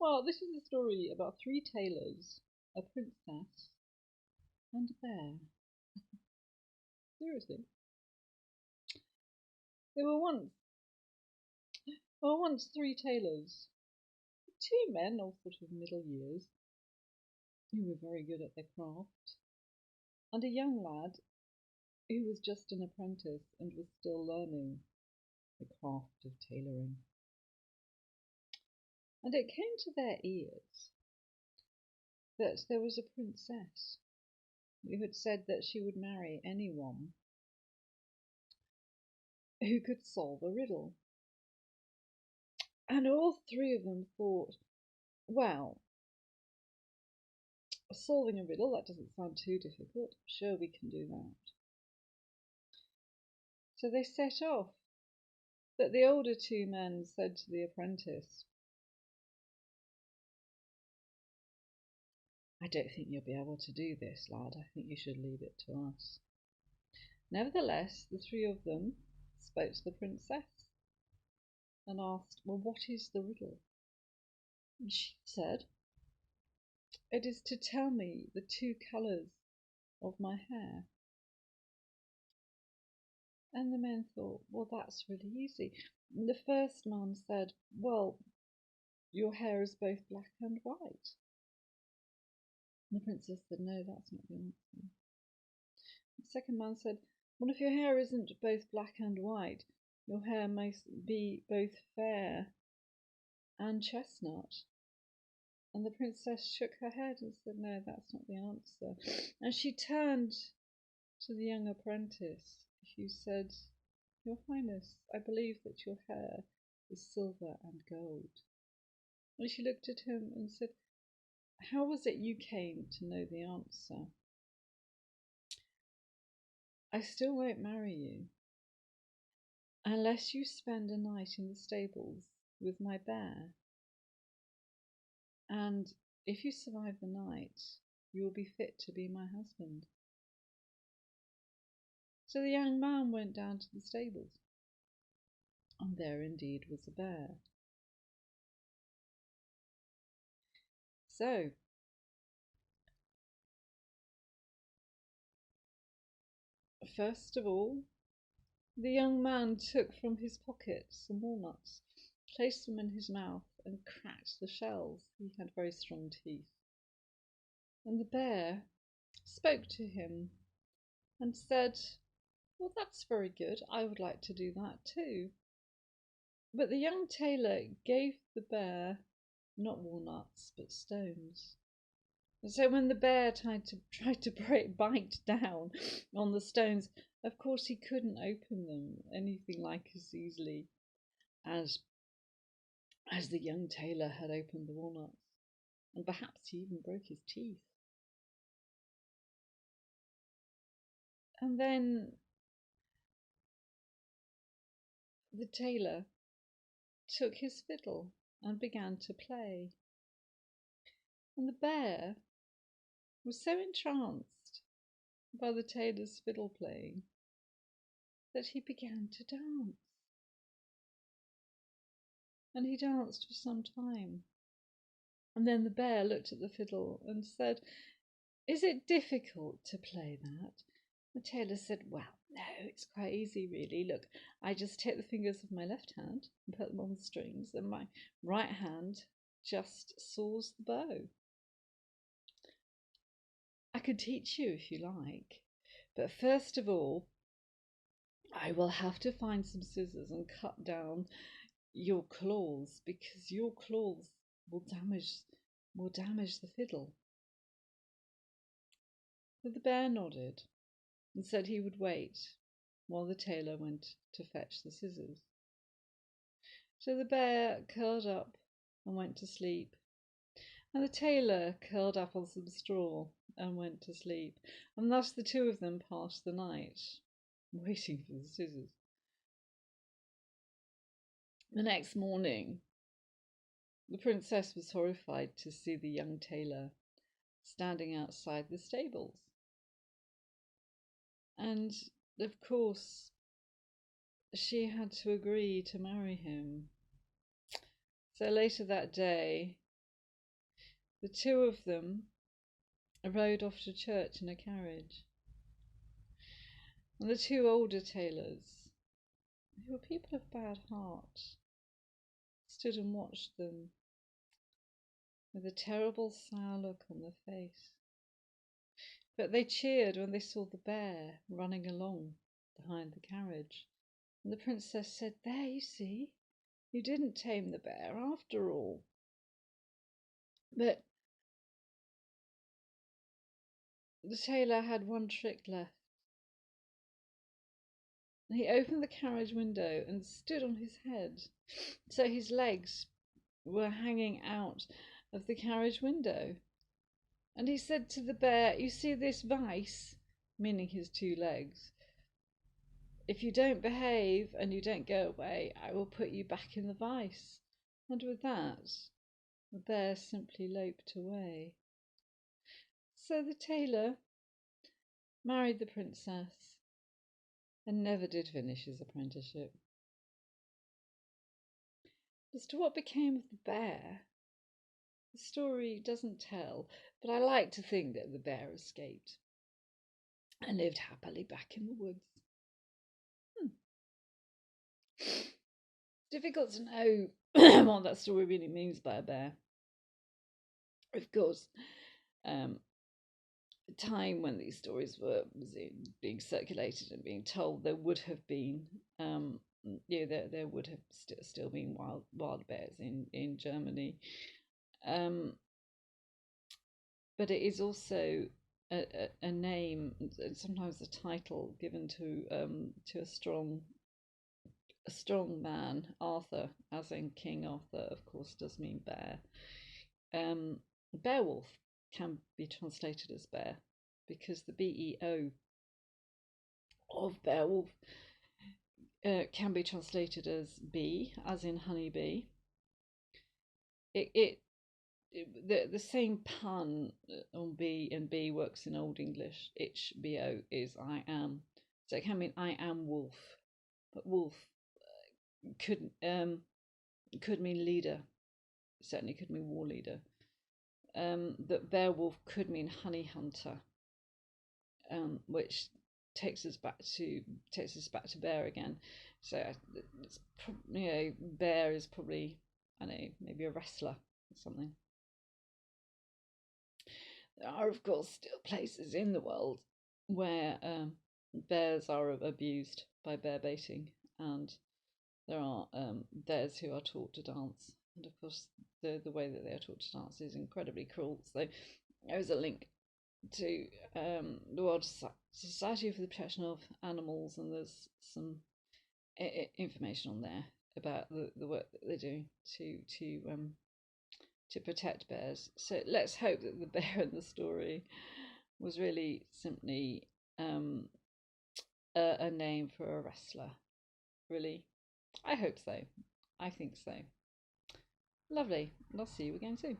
Well, this is a story about three tailors, a princess, and a bear. Seriously. There were once three tailors, two men of sort of middle years, who were very good at their craft, and a young lad who was just an apprentice and was still learning the craft of tailoring. And it came to their ears that there was a princess who had said that she would marry anyone who could solve a riddle. And all three of them thought, well, solving a riddle, that doesn't sound too difficult. Sure, we can do that. So they set off. But the older two men said to the apprentice, I don't think you'll be able to do this, lad. I think you should leave it to us. Nevertheless, the three of them spoke to the princess and asked, well, what is the riddle? And she said, it is to tell me the two colours of my hair. And the men thought, well, that's really easy. And the first man said, well, your hair is both black and white. And the princess said, no, that's not the answer. The second man said, well, if your hair isn't both black and white, your hair must be both fair and chestnut. And the princess shook her head and said, no, that's not the answer. And she turned to the young apprentice, who said, Your Highness, I believe that your hair is silver and gold. And she looked at him and said, how was it you came to know the answer? I still won't marry you unless you spend a night in the stables with my bear. And if you survive the night, you will be fit to be my husband. So the young man went down to the stables, and there indeed was a bear. So, first of all, the young man took from his pocket some walnuts, placed them in his mouth, and cracked the shells. He had very strong teeth. And the bear spoke to him and said, well, that's very good. I would like to do that too. But the young tailor gave the bear not walnuts, but stones. And so when the bear tried to bite down on the stones, of course he couldn't open them anything like as easily as the young tailor had opened the walnuts. And perhaps he even broke his teeth. And then the tailor took his fiddle and began to play. And the bear was so entranced by the tailor's fiddle playing that he began to dance. And he danced for some time. And then the bear looked at the fiddle and said, is it difficult to play that? The tailor said, well, no, it's quite easy really. Look, I just take the fingers of my left hand and put them on the strings, and my right hand just saws the bow. I could teach you if you like, but first of all, I will have to find some scissors and cut down your claws, because your claws will damage the fiddle. But the bear nodded and said he would wait while the tailor went to fetch the scissors. So the bear curled up and went to sleep, and the tailor curled up on some straw and went to sleep, and thus the two of them passed the night, waiting for the scissors. The next morning, the princess was horrified to see the young tailor standing outside the stables. And, of course, she had to agree to marry him. So later that day, The two of them rode off to church in a carriage. And the two older tailors, who were people of bad heart, stood and watched them with a terrible sour look on their face. But they cheered when they saw the bear running along behind the carriage. And the princess said, "There, you see, you didn't tame the bear after all." But the tailor had one trick left. He opened the carriage window and stood on his head, so his legs were hanging out of the carriage window. And he said to the bear, "You see this vice," meaning his two legs. "If you don't behave and you don't go away, I will put you back in the vice." And with that, the bear simply loped away. So the tailor married the princess and never did finish his apprenticeship. As to what became of the bear, the story doesn't tell, but I like to think that the bear escaped and lived happily back in the woods. It's difficult to know what that story really means by a bear. Of course, the time when these stories were being circulated and being told, there would have been, there would have still been wild bears in Germany, but it is also a name, sometimes a title given to a strong man. Arthur, as in King Arthur, of course, does mean bear. Beowulf can be translated as bear because the BEO of Beowulf can be translated as bee, as in honeybee. The same pun on B and B works in Old English. HBO is I am, so it can mean I am wolf, but wolf could mean leader. Certainly could mean war leader. That Beowulf could mean honey hunter, which takes us back to bear again. So it's, bear is probably, I don't know, maybe a wrestler or something. There are, of course, still places in the world where bears are abused by bear baiting, and there are bears who are taught to dance. And of course, the way that they are taught to dance is incredibly cruel. So there is a link to the World Society for the Protection of Animals, and there's some information on there about the work that they're doing to protect bears. So let's hope that the bear in the story was really simply a name for a wrestler. Really, I hope so. I think so. Lovely. And I'll see you again soon.